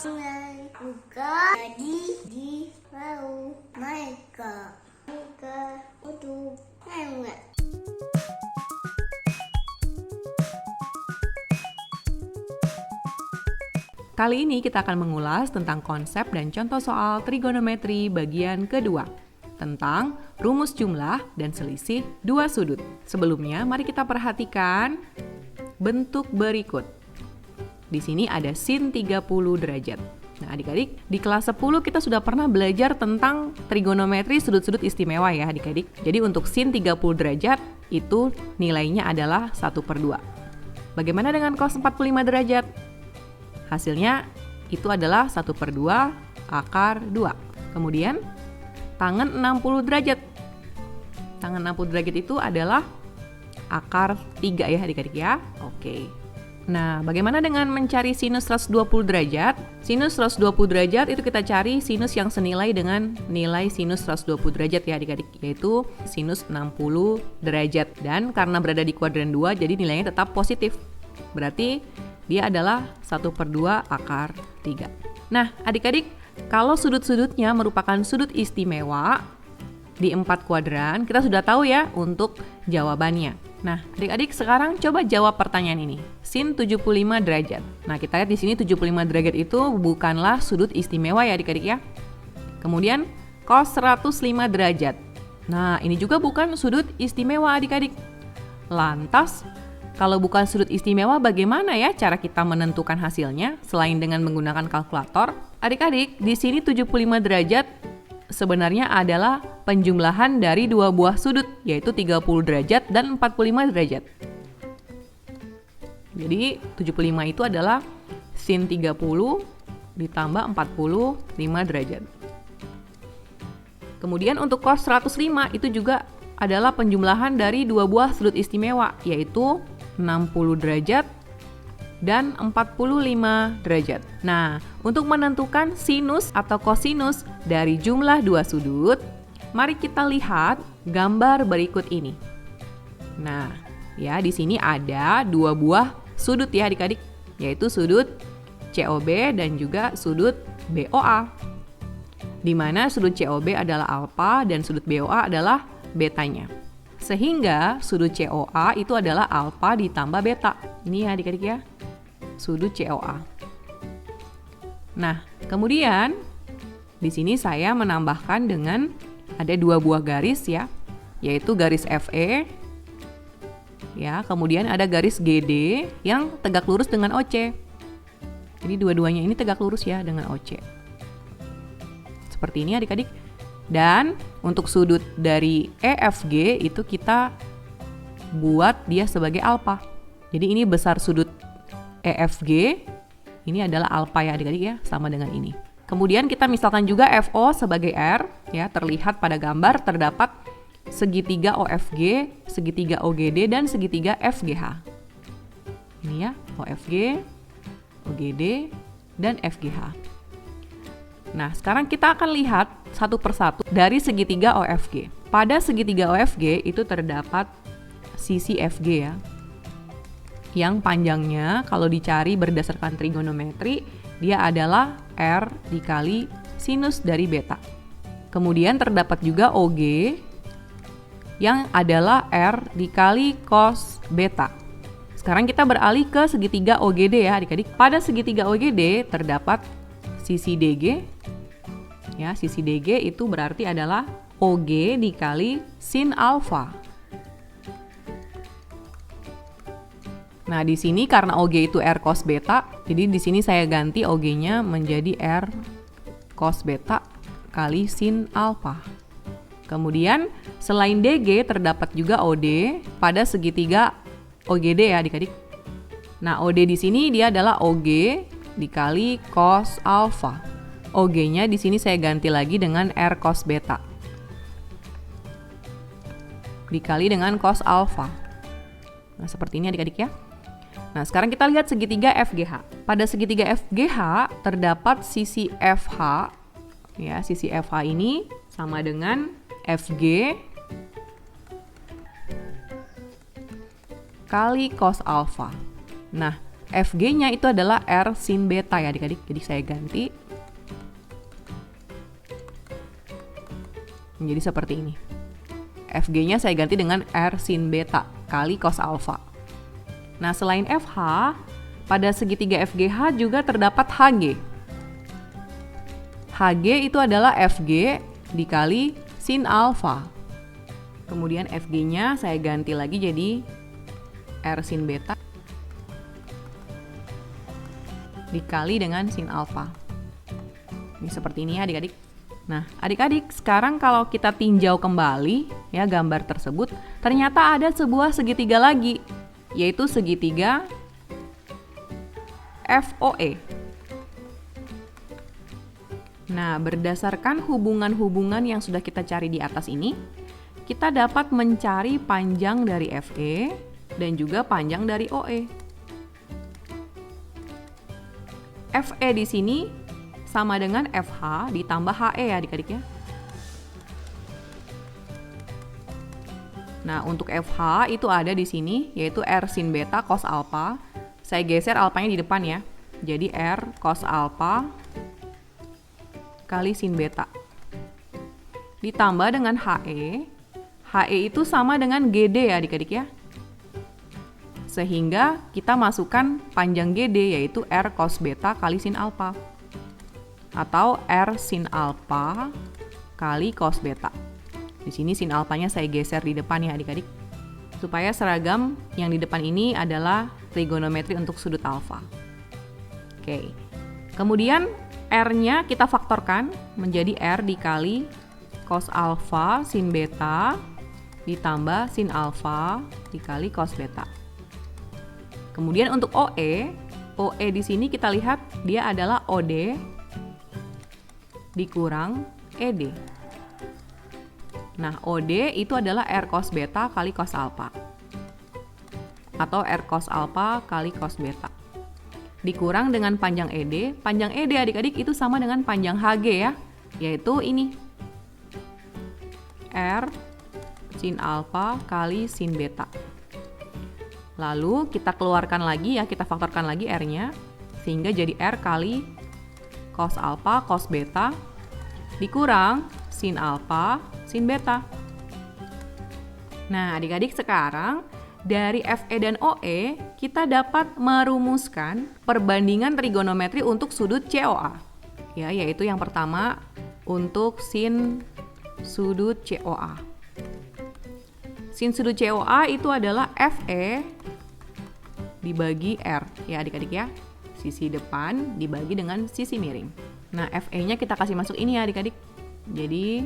Buka jadi di laut mereka untuk lewat. Kali ini kita akan mengulas tentang konsep dan contoh soal trigonometri bagian kedua tentang rumus jumlah dan selisih dua sudut. Sebelumnya, mari kita perhatikan bentuk berikut. Di sini ada sin 30 derajat. Nah, adik-adik, di kelas 10 kita sudah pernah belajar tentang trigonometri sudut-sudut istimewa ya, adik-adik. Jadi untuk sin 30 derajat itu nilainya adalah 1/2. Bagaimana dengan cos 45 derajat? Hasilnya itu adalah 1/2 akar 2. Kemudian tangan 60 derajat. Tangan 60 derajat itu adalah akar 3 ya adik-adik ya. Oke. Nah, bagaimana dengan mencari sinus 120 derajat? Sinus 120 derajat itu kita cari sinus yang senilai dengan nilai sinus 120 derajat ya adik-adik, yaitu sinus 60 derajat. Dan karena berada di kuadran 2, jadi nilainya tetap positif. Berarti dia adalah 1/2 akar 3. Nah, adik-adik, kalau sudut-sudutnya merupakan sudut istimewa di 4 kuadran, kita sudah tahu ya untuk jawabannya. Nah, adik-adik sekarang coba jawab pertanyaan ini. Sin 75 derajat. Nah, kita lihat di sini 75 derajat itu bukanlah sudut istimewa ya adik-adik ya. Kemudian cos 105 derajat. Nah, ini juga bukan sudut istimewa adik-adik. Lantas, kalau bukan sudut istimewa, bagaimana ya cara kita menentukan hasilnya selain dengan menggunakan kalkulator? Adik-adik, di sini 75 derajat sebenarnya adalah penjumlahan dari dua buah sudut, yaitu 30 derajat dan 45 derajat. Jadi 75 itu adalah sin 30 ditambah 45 derajat. Kemudian untuk cos 105 itu juga adalah penjumlahan dari dua buah sudut istimewa, yaitu 60 derajat dan 45 derajat. Nah, untuk menentukan sinus atau kosinus dari jumlah dua sudut, mari kita lihat gambar berikut ini. Nah, ya di sini ada dua buah sudut ya adik-adik, yaitu sudut COB dan juga sudut BOA. Di mana sudut COB adalah alfa dan sudut BOA adalah betanya. Sehingga sudut COA itu adalah alfa ditambah beta. Ini ya adik-adik ya, sudut COA. Nah, kemudian di sini saya menambahkan dengan ada dua buah garis ya, yaitu garis FE ya, kemudian ada garis GD yang tegak lurus dengan OC. Jadi dua-duanya ini tegak lurus ya dengan OC. Seperti ini adik-adik. Dan untuk sudut dari EFG itu kita buat dia sebagai alfa. Jadi ini besar sudut EFG, ini adalah alfa ya adik-adik ya, sama dengan ini. Kemudian kita misalkan juga FO sebagai R, ya terlihat pada gambar terdapat segitiga OFG, segitiga OGD, dan segitiga FGH. Ini ya, OFG, OGD, dan FGH. Nah, sekarang kita akan lihat satu persatu dari segitiga OFG. Pada segitiga OFG itu terdapat sisi FG ya, yang panjangnya kalau dicari berdasarkan trigonometri, dia adalah R dikali sinus dari beta. Kemudian terdapat juga OG yang adalah R dikali cos beta. Sekarang kita beralih ke segitiga OGD ya adik-adik. Pada segitiga OGD terdapat sisi DG. Ya, sisi DG itu berarti adalah OG dikali sin alfa. Nah, di sini karena OG itu R cos beta, jadi di sini saya ganti OG-nya menjadi R cos beta kali sin alfa. Kemudian, selain DG terdapat juga OD pada segitiga OGD ya adik-adik. Nah, OD di sini dia adalah OG dikali cos alfa. OG-nya di sini saya ganti lagi dengan R cos beta dikali dengan cos alfa. Nah, seperti ini adik-adik ya. Nah, sekarang kita lihat segitiga FGH. Pada segitiga FGH terdapat sisi FH. Ya, sisi FH ini sama dengan FG kali cos alfa. Nah, Fg-nya itu adalah R sin beta ya adik-adik. Jadi saya ganti menjadi seperti ini. Fg-nya saya ganti dengan R sin beta kali cos alfa. Nah, selain Fh, pada segitiga FGH juga terdapat Hg. Hg itu adalah Fg dikali sin alfa. Kemudian Fg-nya saya ganti lagi jadi R sin beta dikali dengan sin alfa. Ini seperti ini ya adik-adik. Nah, adik-adik, sekarang kalau kita tinjau kembali ya gambar tersebut, ternyata ada sebuah segitiga lagi, yaitu segitiga FOE. Nah, berdasarkan hubungan-hubungan yang sudah kita cari di atas ini, kita dapat mencari panjang dari FE dan juga panjang dari OE. FE di sini sama dengan FH ditambah HE ya adik-adik ya. Nah, untuk FH itu ada di sini, yaitu R sin beta cos alpha. Saya geser alpanya di depan ya. Jadi R cos alpha kali sin beta. Ditambah dengan HE. HE itu sama dengan GD ya adik-adik ya. Sehingga kita masukkan panjang GD yaitu R cos beta kali sin alpha. Atau R sin alpha kali cos beta. Di sini sin alpanya saya geser di depan ya adik-adik. Supaya seragam yang di depan ini adalah trigonometri untuk sudut alfa. Oke. Kemudian R-nya kita faktorkan menjadi R dikali cos alfa sin beta ditambah sin alfa dikali cos beta. Kemudian untuk OE di sini kita lihat dia adalah OD dikurang ED. Nah, OD itu adalah R cos beta kali cos alpha. Atau R cos alpha kali cos beta. Dikurang dengan panjang ED. Panjang ED adik-adik itu sama dengan panjang HG ya. Yaitu ini. R sin alpha kali sin beta. Lalu kita keluarkan lagi ya, kita faktorkan lagi R-nya. Sehingga jadi R kali cos alpha cos beta dikurang sin alpha sin beta. Nah, adik-adik, sekarang dari FE dan OE kita dapat merumuskan perbandingan trigonometri untuk sudut COA. Ya, yaitu yang pertama untuk sin sudut COA. Sin sudut COA itu adalah FE dibagi R ya adik-adik ya. Sisi depan dibagi dengan sisi miring. Nah, FE-nya kita kasih masuk ini ya adik-adik. Jadi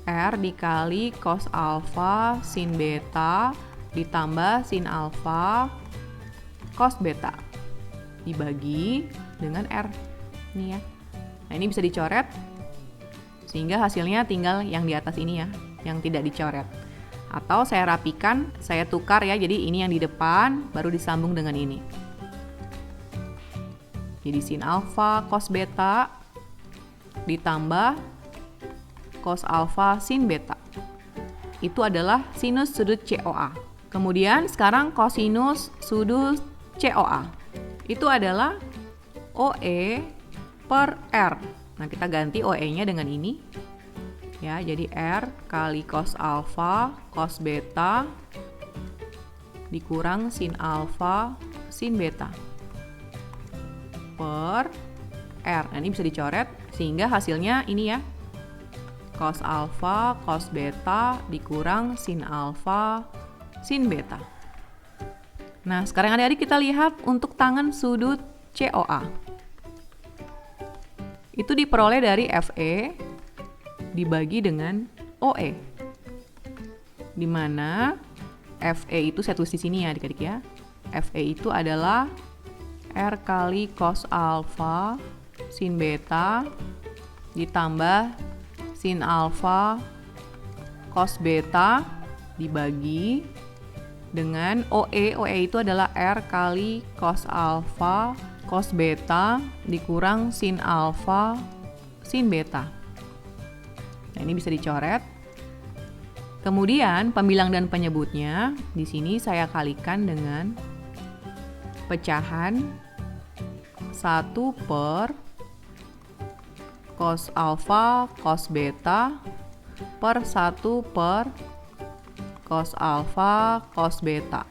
R dikali cos alpha sin beta ditambah sin alpha cos beta dibagi dengan R. Nih ya. Nah, ini bisa dicoret sehingga hasilnya tinggal yang di atas ini ya, yang tidak dicoret. Atau saya rapikan, saya tukar ya. Jadi ini yang di depan baru disambung dengan ini. Jadi sin alpha cos beta ditambah cos alpha sin beta. Itu adalah sinus sudut COA. Kemudian sekarang kosinus sudut COA. Itu adalah OE per R. Nah, kita ganti OE-nya dengan ini. Ya, jadi R kali cos alpha cos beta dikurang sin alpha sin beta per R. Nah, ini bisa dicoret sehingga hasilnya ini ya. Cos alpha cos beta dikurang sin alpha sin beta. Nah, sekarang adik-adik kita lihat untuk tangan sudut COA. Itu diperoleh dari FE dibagi dengan OE. Di mana FE itu saya tulis di sini ya adik-adik ya. FE itu adalah R kali cos alpha sin beta ditambah sin alpha cos beta dibagi dengan OE. OE itu adalah R kali cos alpha cos beta dikurang sin alpha sin beta. Nah, ini bisa dicoret. Kemudian pembilang dan penyebutnya di sini saya kalikan dengan pecahan 1 per cos alfa cos beta per 1 per cos alfa cos beta.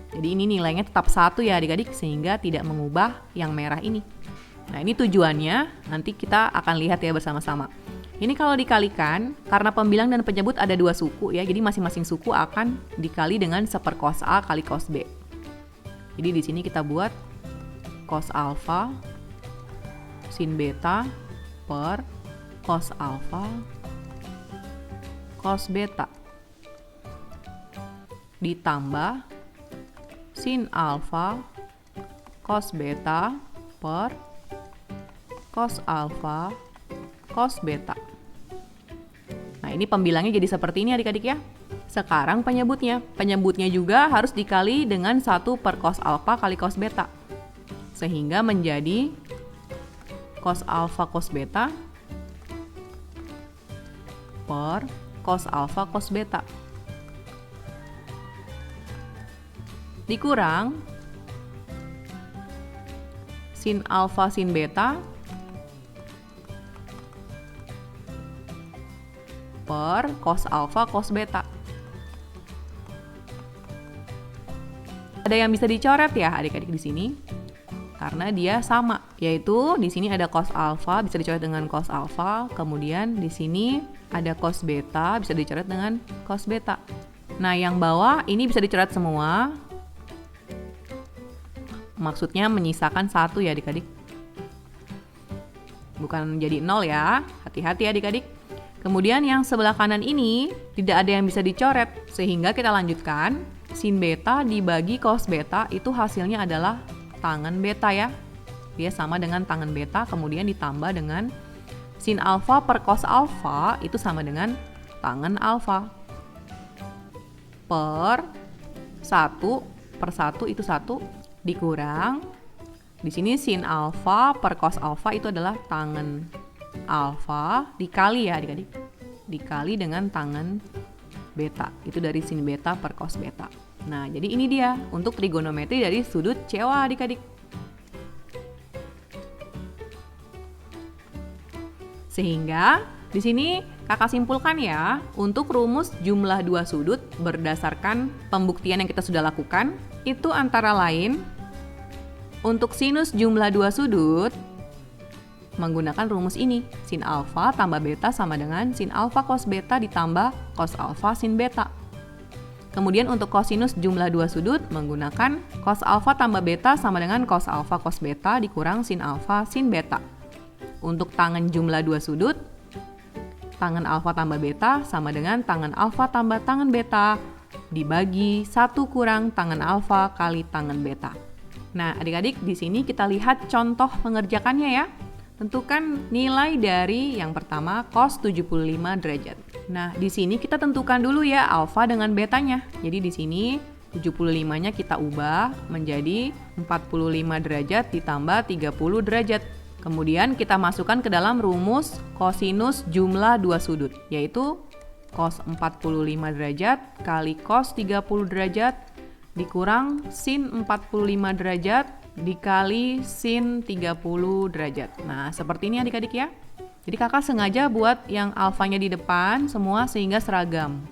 Jadi ini nilainya tetap 1 ya adik-adik, sehingga tidak mengubah yang merah ini. Nah ini tujuannya, nanti kita akan lihat ya bersama-sama. Ini kalau dikalikan, karena pembilang dan penyebut ada 2 suku ya, jadi masing-masing suku akan dikali dengan 1 per cos A kali cos B. Jadi di sini kita buat cos alfa sin beta per cos alfa cos beta ditambah sin alfa cos beta per cos alfa cos beta. Nah ini pembilangnya jadi seperti ini adik-adik ya. Sekarang penyebutnya. Penyebutnya juga harus dikali dengan 1 per cos alfa kali cos beta. Sehingga menjadi cos alfa cos beta per cos alfa cos beta. Dikurang sin alfa sin beta per cos alfa cos beta. Ada yang bisa dicoret ya adik-adik di sini, karena dia sama, yaitu di sini ada cos alfa bisa dicoret dengan cos alfa, kemudian di sini ada cos beta bisa dicoret dengan cos beta. Nah yang bawah ini bisa dicoret semua, maksudnya menyisakan 1 ya adik-adik, bukan jadi 0 ya, hati-hati adik-adik. Kemudian yang sebelah kanan ini tidak ada yang bisa dicoret, sehingga kita lanjutkan. Sin beta dibagi cos beta itu hasilnya adalah tangen beta ya. Dia sama dengan tangen beta, kemudian ditambah dengan sin alfa per cos alfa itu sama dengan tangen alfa. Per 1 per 1 itu 1 dikurang. Di sini sin alfa per cos alfa itu adalah tangen alfa dikali ya adik-adik, dikali dengan tangen beta, itu dari sin beta per cos beta. Nah jadi ini dia untuk trigonometri dari sudut COA adik-adik. Sehingga di sini kakak simpulkan ya, untuk rumus jumlah 2 sudut berdasarkan pembuktian yang kita sudah lakukan, itu antara lain untuk sinus jumlah 2 sudut menggunakan rumus ini, sin alfa tambah beta sama dengan sin alfa cos beta ditambah cos alfa sin beta. Kemudian untuk kosinus jumlah 2 sudut menggunakan cos alfa tambah beta sama dengan cos alfa cos beta dikurang sin alfa sin beta. Untuk tangen jumlah 2 sudut, tangen alfa tambah beta sama dengan tangen alfa tambah tangen beta dibagi 1 kurang tangen alfa kali tangen beta. Nah adik-adik di sini kita lihat contoh mengerjakannya ya. Tentukan nilai dari yang pertama cos 75 derajat. Nah, di sini kita tentukan dulu ya alfa dengan betanya. Jadi di sini 75-nya kita ubah menjadi 45 derajat ditambah 30 derajat. Kemudian kita masukkan ke dalam rumus kosinus jumlah 2 sudut, yaitu cos 45 derajat kali cos 30 derajat dikurang sin 45 derajat dikali sin 30 derajat. Nah, seperti ini adik-adik ya. Jadi kakak sengaja buat yang alfanya di depan semua sehingga seragam.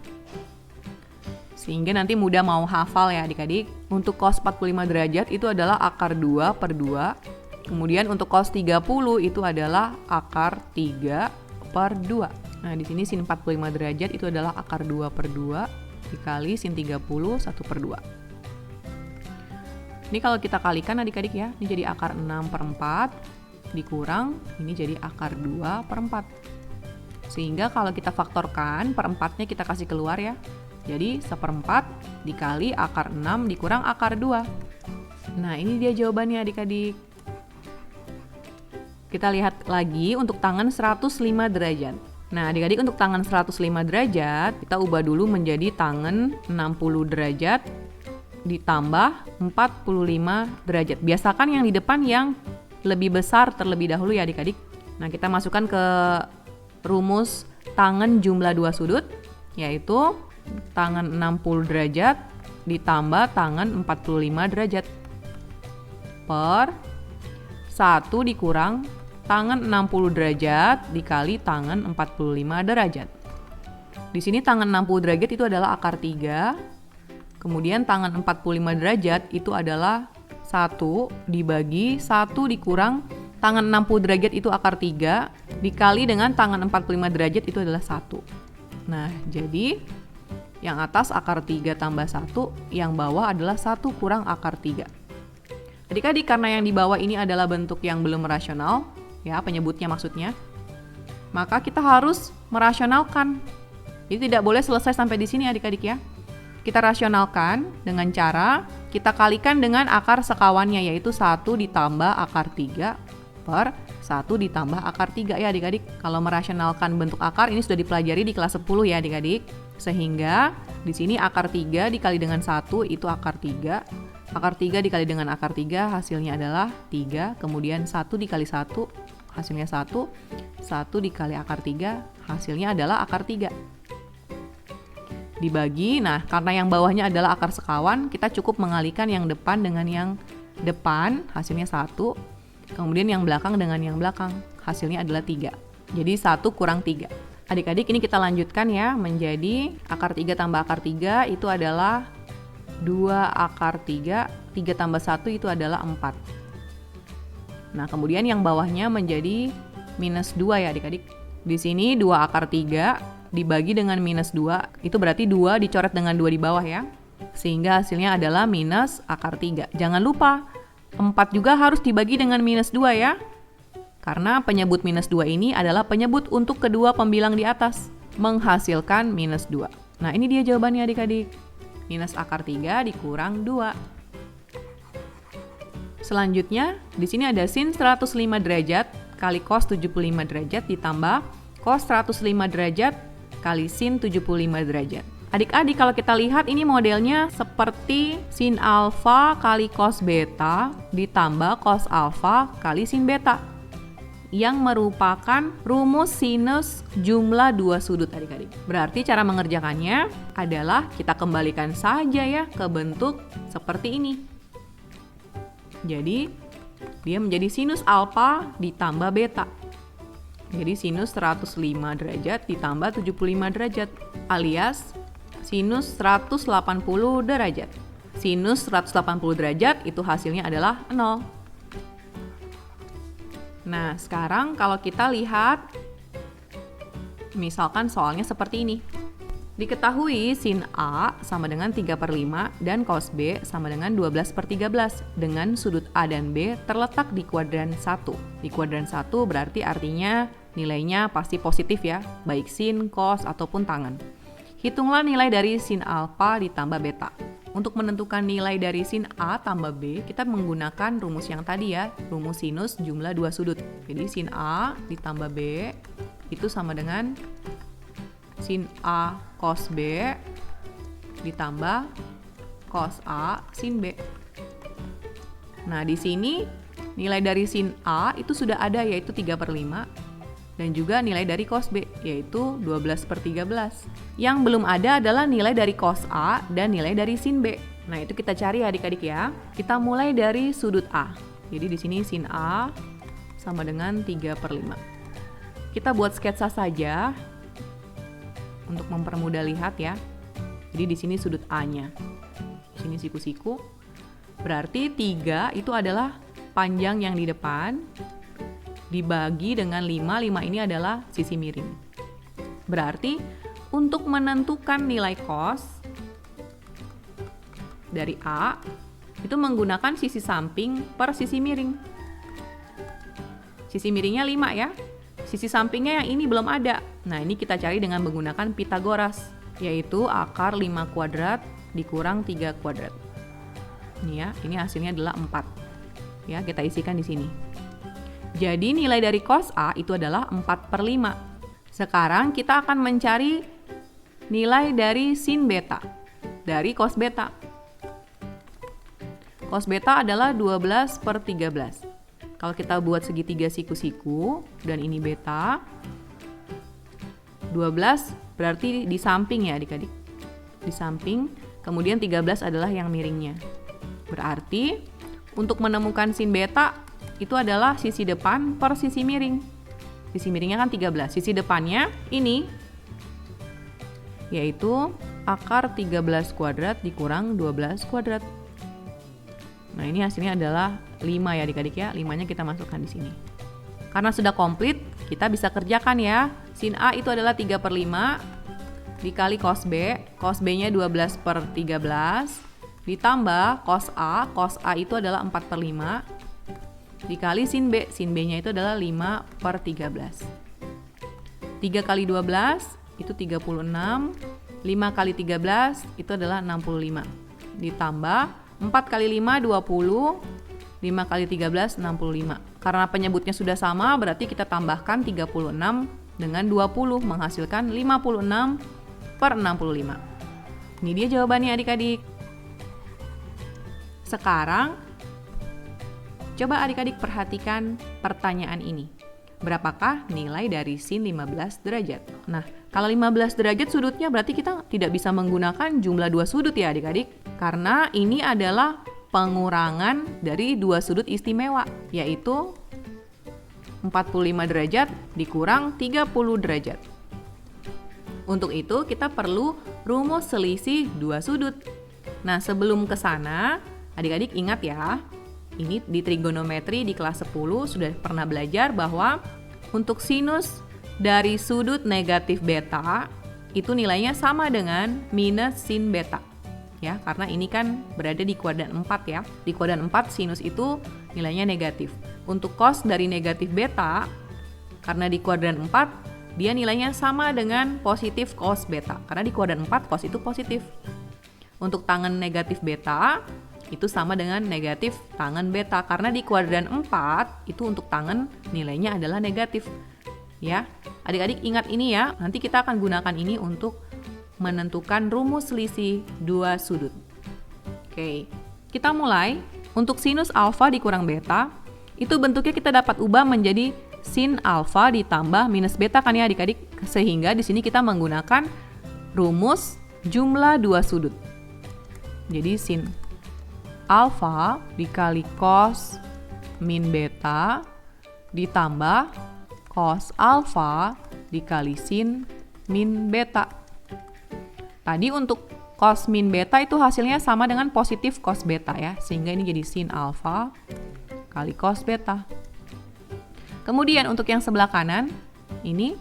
Sehingga nanti mudah mau hafal ya adik-adik. Untuk cos 45 derajat itu adalah akar 2 per 2. Kemudian untuk cos 30 itu adalah akar 3 per 2. Nah, di sini sin 45 derajat itu adalah akar 2 per 2 dikali sin 30 1 per 2. Ini kalau kita kalikan adik-adik ya, ini jadi akar 6 per 4 dikurang, ini jadi akar 2 per 4. Sehingga kalau kita faktorkan, per 4-nya kita kasih keluar ya. Jadi 1/4 dikali akar 6 dikurang akar 2. Nah ini dia jawabannya adik-adik. Kita lihat lagi untuk tangan 105 derajat. Nah adik-adik untuk tangan 105 derajat, kita ubah dulu menjadi tangan 60 derajat ditambah 45 derajat. Biasakan yang di depan yang lebih besar terlebih dahulu ya adik-adik. Nah kita masukkan ke rumus tangan jumlah 2 sudut, yaitu tangan 60 derajat ditambah tangan 45 derajat. per 1 dikurang tangan 60 derajat dikali tangan 45 derajat. Di sini tangan 60 derajat itu adalah akar 3. Kemudian tangan 45 derajat itu adalah 1 dibagi 1 dikurang tangan 60 derajat itu akar 3 dikali dengan tangan 45 derajat itu adalah 1. Nah, jadi yang atas akar 3 tambah 1, yang bawah adalah 1 kurang akar 3. Adik-adik, karena yang di bawah ini adalah bentuk yang belum rasional, ya penyebutnya maksudnya, maka kita harus merasionalkan. Jadi tidak boleh selesai sampai di sini adik-adik ya. Kita rasionalkan dengan cara kita kalikan dengan akar sekawannya, yaitu 1 ditambah akar 3 per 1 ditambah akar 3 ya adik-adik. Kalau merasionalkan bentuk akar ini sudah dipelajari di kelas 10 ya adik-adik. Sehingga di sini akar 3 dikali dengan 1 itu akar 3. Akar 3 dikali dengan akar 3 hasilnya adalah 3. Kemudian 1 dikali 1 hasilnya 1. 1 dikali akar 3 hasilnya adalah akar 3. Dibagi, nah karena yang bawahnya adalah akar sekawan, kita cukup mengalihkan yang depan dengan yang depan, hasilnya 1. Kemudian yang belakang dengan yang belakang, hasilnya adalah 3. Jadi 1 kurang 3. Adik-adik, ini kita lanjutkan ya, menjadi akar 3 tambah akar 3 itu adalah 2 akar 3, 3 tambah 1 itu adalah 4. Nah, kemudian yang bawahnya menjadi minus 2 ya adik-adik. Di sini 2 akar 3 dibagi dengan minus 2, itu berarti 2 dicoret dengan 2 di bawah ya. Sehingga hasilnya adalah minus akar 3. Jangan lupa, 4 juga harus dibagi dengan minus 2 ya. Karena penyebut minus 2 ini adalah penyebut untuk kedua pembilang di atas, menghasilkan minus 2. Nah, ini dia jawabannya adik-adik. Minus akar 3 dikurang 2. Selanjutnya, di sini ada sin 105 derajat kali cos 75 derajat ditambah cos 105 derajat kali sin 75 derajat. Adik-adik, kalau kita lihat ini modelnya seperti sin alfa kali cos beta ditambah cos alfa kali sin beta, yang merupakan rumus sinus jumlah dua sudut adik-adik. Berarti cara mengerjakannya adalah kita kembalikan saja ya ke bentuk seperti ini. Jadi dia menjadi sinus alfa ditambah beta. Jadi sinus 105 derajat ditambah 75 derajat alias sinus 180 derajat. Sinus 180 derajat itu hasilnya adalah 0. Nah, sekarang kalau kita lihat, misalkan soalnya seperti ini. Diketahui sin A sama dengan 3/5 dan cos B sama dengan 12/13 dengan sudut A dan B terletak di kuadran 1. Di kuadran 1 berarti artinya nilainya pasti positif ya, baik sin, cos, ataupun tangan. Hitunglah nilai dari sin alfa ditambah beta. Untuk menentukan nilai dari sin A tambah B, kita menggunakan rumus yang tadi ya, rumus sinus jumlah dua sudut. Jadi sin A ditambah B itu sama dengan sin A cos B ditambah cos A sin B. Nah, di sini nilai dari sin A itu sudah ada, yaitu 3/5. Dan juga nilai dari cos B, yaitu 12/13. Yang belum ada adalah nilai dari cos A dan nilai dari sin B. Nah, itu kita cari adik-adik ya. Kita mulai dari sudut A. Jadi di sini sin A sama dengan 3/5. Kita buat sketsa saja untuk mempermudah lihat ya. Jadi di sini sudut A-nya. Di sini siku-siku. Berarti 3 itu adalah panjang yang di depan dibagi dengan 5. 5 ini adalah sisi miring. Berarti untuk menentukan nilai cos dari A itu menggunakan sisi samping per sisi miring. Sisi miringnya 5 ya. Sisi sampingnya yang ini belum ada. Nah, ini kita cari dengan menggunakan Pitagoras, yaitu akar 5 kuadrat dikurang 3 kuadrat. Ini ya, ini hasilnya adalah 4. Ya, kita isikan di sini. Jadi nilai dari cos A itu adalah 4/5. Sekarang kita akan mencari nilai dari sin beta, dari cos beta. Cos beta adalah 12/13. Kalau kita buat segitiga siku-siku, dan ini beta, 12 berarti di samping ya adik-adik. Di samping, kemudian 13 adalah yang miringnya. Berarti untuk menemukan sin beta itu adalah sisi depan per sisi miring. Sisi miringnya kan 13. Sisi depannya ini yaitu akar 13 kuadrat dikurang 12 kuadrat. Nah, ini hasilnya adalah 5 ya adik-adik ya. 5-nya kita masukkan di sini. Karena sudah komplit, kita bisa kerjakan ya. Sin A itu adalah 3/5 dikali cos B. Cos B-nya 12/13 ditambah cos A itu adalah 4/5 dikali sin B. Sin B-nya itu adalah 5/13. 3 kali 12 itu 36. 5 kali 13 itu adalah 65. Ditambah 4 kali 5 20. 5 kali 13 65. Karena penyebutnya sudah sama, berarti kita tambahkan 36 dengan 20 menghasilkan 56/65. Ini dia jawabannya adik-adik. Sekarang coba adik-adik perhatikan pertanyaan ini. Berapakah nilai dari sin 15 derajat? Nah, kalau 15 derajat sudutnya berarti kita tidak bisa menggunakan jumlah dua sudut ya adik-adik. Karena ini adalah pengurangan dari dua sudut istimewa, yaitu 45 derajat dikurang 30 derajat. Untuk itu kita perlu rumus selisih dua sudut. Nah, sebelum ke sana, adik-adik ingat ya, ini di trigonometri di kelas 10 sudah pernah belajar bahwa untuk sinus dari sudut negatif beta itu nilainya sama dengan minus sin beta. Ya, karena ini kan berada di kuadran 4 ya. Di kuadran 4 sinus itu nilainya negatif. Untuk cos dari negatif beta, karena di kuadran 4 dia nilainya sama dengan positif cos beta. Karena di kuadran 4 cos itu positif. Untuk tangen negatif beta itu sama dengan negatif tangen beta. Karena di kuadran 4 itu untuk tangen nilainya adalah negatif. Ya, adik-adik ingat ini ya. Nanti kita akan gunakan ini untuk menentukan rumus selisih dua sudut. Oke, kita mulai. Untuk sinus alfa dikurang beta, itu bentuknya kita dapat ubah menjadi sin alfa ditambah minus beta kan ya adik-adik. Sehingga di sini kita menggunakan rumus jumlah dua sudut. Jadi sin alfa dikali cos min beta ditambah cos alfa dikali sin min beta. Tadi untuk cos min beta itu hasilnya sama dengan positif cos beta ya, sehingga ini jadi sin alfa kali cos beta. Kemudian untuk yang sebelah kanan, ini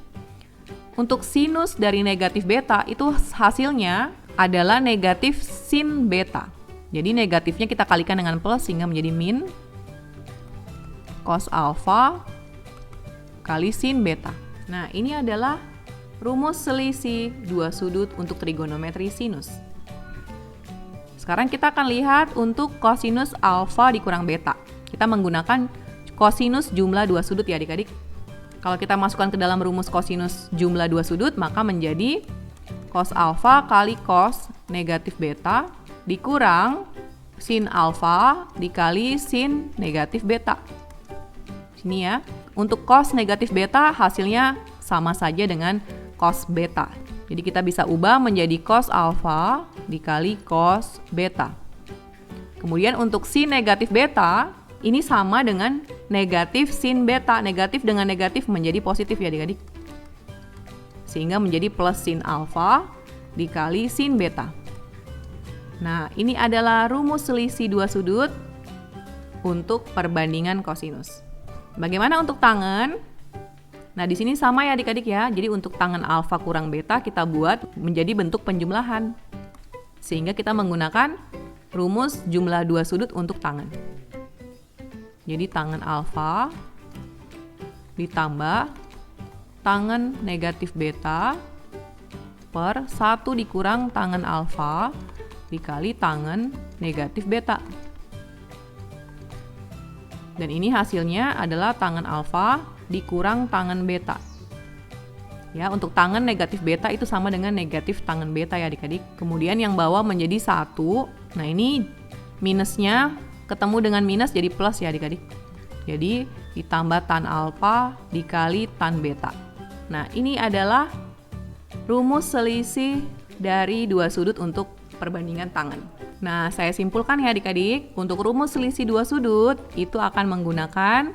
untuk sinus dari negatif beta itu hasilnya adalah negatif sin beta. Jadi negatifnya kita kalikan dengan plus sehingga menjadi min cos alfa kali sin beta. Nah, ini adalah rumus selisih dua sudut untuk trigonometri sinus. Sekarang kita akan lihat untuk kosinus alfa dikurang beta. Kita menggunakan kosinus jumlah dua sudut ya adik-adik. Kalau kita masukkan ke dalam rumus kosinus jumlah dua sudut, maka menjadi cos alfa kali cos negatif beta dikurang sin alfa dikali sin negatif beta. Sini ya. Untuk cos negatif beta hasilnya sama saja dengan cos beta. Jadi kita bisa ubah menjadi cos alfa dikali cos beta. Kemudian untuk sin negatif beta, ini sama dengan negatif sin beta. Negatif dengan negatif menjadi positif ya adik-adik. Sehingga menjadi plus sin alfa dikali sin beta. Nah, ini adalah rumus selisih dua sudut untuk perbandingan kosinus. Bagaimana untuk tangen? Nah, di sini sama ya adik-adik ya. Jadi untuk tangen alfa kurang beta kita buat menjadi bentuk penjumlahan. Sehingga kita menggunakan rumus jumlah dua sudut untuk tangen. Jadi tangen alfa ditambah tangen negatif beta per 1 dikurang tangen alfa dikali tangen negatif beta. Dan ini hasilnya adalah tangen alfa dikurang tangen beta. Ya, untuk tangen negatif beta itu sama dengan negatif tangen beta ya adik-adik. Kemudian yang bawah menjadi 1. Nah, ini minusnya ketemu dengan minus jadi plus ya adik-adik. Jadi ditambah tan alfa dikali tan beta. Nah, ini adalah rumus selisih dari dua sudut untuk perbandingan tangen. Nah, saya simpulkan ya adik-adik, untuk rumus selisih dua sudut itu akan menggunakan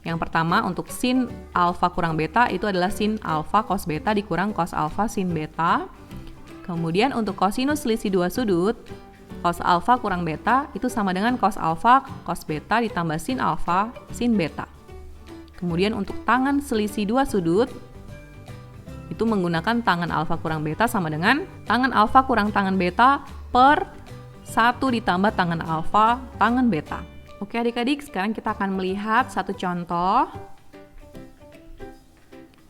yang pertama untuk sin alfa kurang beta itu adalah sin alfa cos beta dikurang cos alfa sin beta. Kemudian untuk kosinus selisih dua sudut, cos alfa kurang beta itu sama dengan cos alfa cos beta ditambah sin alfa sin beta. Kemudian untuk tangan selisih dua sudut, itu menggunakan tangan alfa kurang beta sama dengan tangan alfa kurang tangan beta per 1 ditambah tangan alfa tangan beta. Oke adik-adik, sekarang kita akan melihat satu contoh.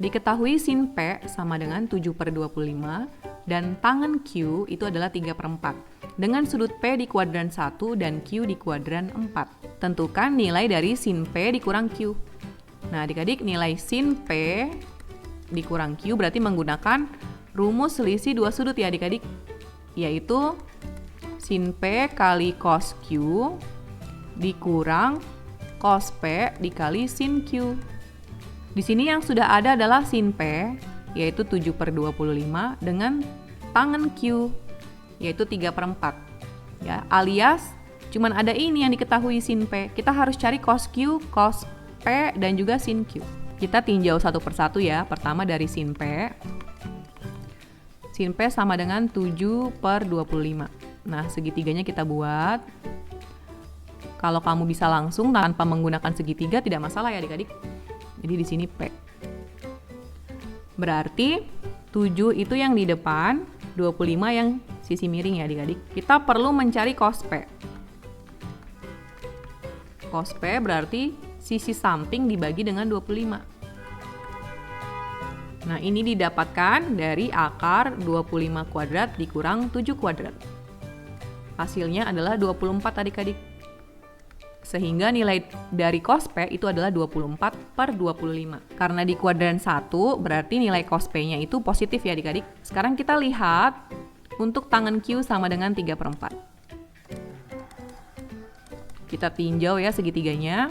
Diketahui sin P sama dengan 7/25 dan tangan Q itu adalah 3/4 dengan sudut P di kuadran 1 dan Q di kuadran 4. Tentukan nilai dari sin P dikurang Q. Nah adik-adik, nilai sin P dikurang Q berarti menggunakan rumus selisih dua sudut ya adik-adik, yaitu sin P kali cos Q dikurang cos P dikali sin Q. Di sini yang sudah ada adalah sin P, yaitu 7/25 dengan tangan Q, yaitu 3/4. Ya, alias cuman ada ini yang diketahui sin P. Kita harus cari cos Q, cos P, dan juga sin Q. Kita tinjau satu persatu ya. Pertama dari sin P. Sin P sama dengan 7/25. Nah, segitiganya kita buat. Kalau kamu bisa langsung tanpa menggunakan segitiga tidak masalah ya adik-adik. Jadi di sini P. Berarti 7 itu yang di depan, 25 yang sisi miring ya adik-adik. Kita perlu mencari cos P. Cos P berarti sisi samping dibagi dengan 25. Nah, ini didapatkan dari akar 25 kuadrat dikurang 7 kuadrat. Hasilnya adalah 24 adik-adik. Sehingga nilai dari cos P itu adalah 24/25. Karena di kuadran 1 berarti nilai cos P-nya itu positif ya adik-adik. Sekarang kita lihat untuk tangan Q sama dengan 3/4. Kita tinjau ya segitiganya.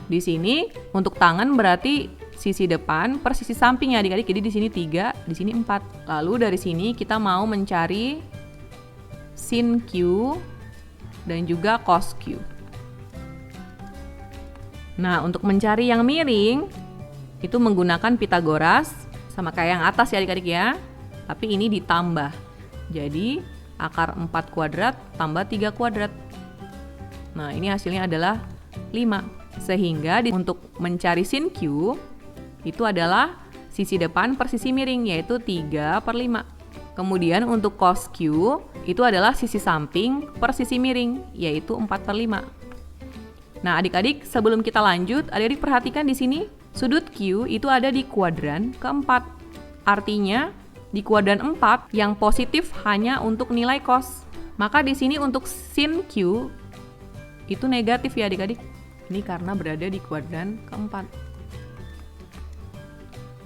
Di sini untuk tangan berarti sisi depan per sisi samping ya adik-adik. Jadi di sini 3, di sini 4. Lalu dari sini kita mau mencari sin Q dan juga cos Q. Nah, untuk mencari yang miring itu menggunakan Pitagoras sama kayak yang atas ya adik-adik ya. Tapi ini ditambah. Jadi akar 4 kuadrat tambah 3 kuadrat. Nah, ini hasilnya adalah 5. Sehingga untuk mencari sin Q itu adalah sisi depan per sisi miring, yaitu 3/5. Kemudian untuk cos Q itu adalah sisi samping per sisi miring, yaitu 4/5. Nah adik-adik, sebelum kita lanjut, adik-adik perhatikan di sini sudut Q itu ada di kuadran keempat. Artinya di kuadran 4 yang positif hanya untuk nilai cos. Maka di sini untuk sin Q itu negatif ya adik-adik. Ini karena berada di kuadran keempat.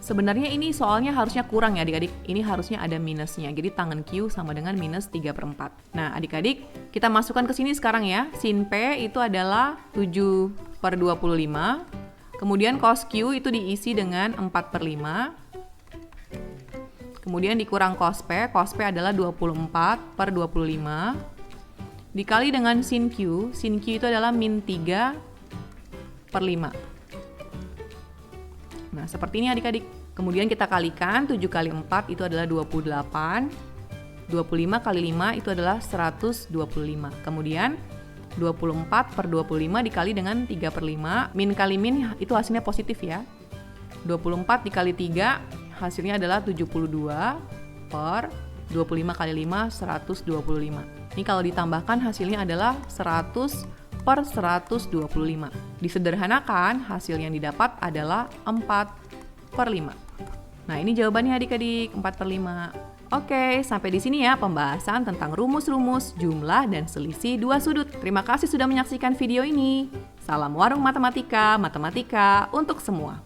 Sebenarnya ini soalnya harusnya kurang ya adik-adik. Ini harusnya ada minusnya. Jadi tangan Q sama dengan minus 3/4. Nah adik-adik, kita masukkan ke sini sekarang ya. Sin P itu adalah 7/25. Kemudian cos Q itu diisi dengan 4/5. Kemudian dikurang cos P adalah 24/25. Dikali dengan sin Q itu adalah min 3/5. Nah, seperti ini adik-adik. Kemudian kita kalikan, 7 kali 4 itu adalah 28. 25 kali 5 itu adalah 125. Kemudian 24/25 dikali dengan 3/5. Min kali min itu hasilnya positif ya. 24 dikali 3 hasilnya adalah 72/25 kali 5, 125. Ini kalau ditambahkan hasilnya adalah 100/125. Disederhanakan, hasil yang didapat adalah 4/5. Nah, ini jawabannya adik-adik, 4/5. Oke, sampai di sini ya pembahasan tentang rumus-rumus, jumlah, dan selisih dua sudut. Terima kasih sudah menyaksikan video ini. Salam warung matematika, matematika untuk semua.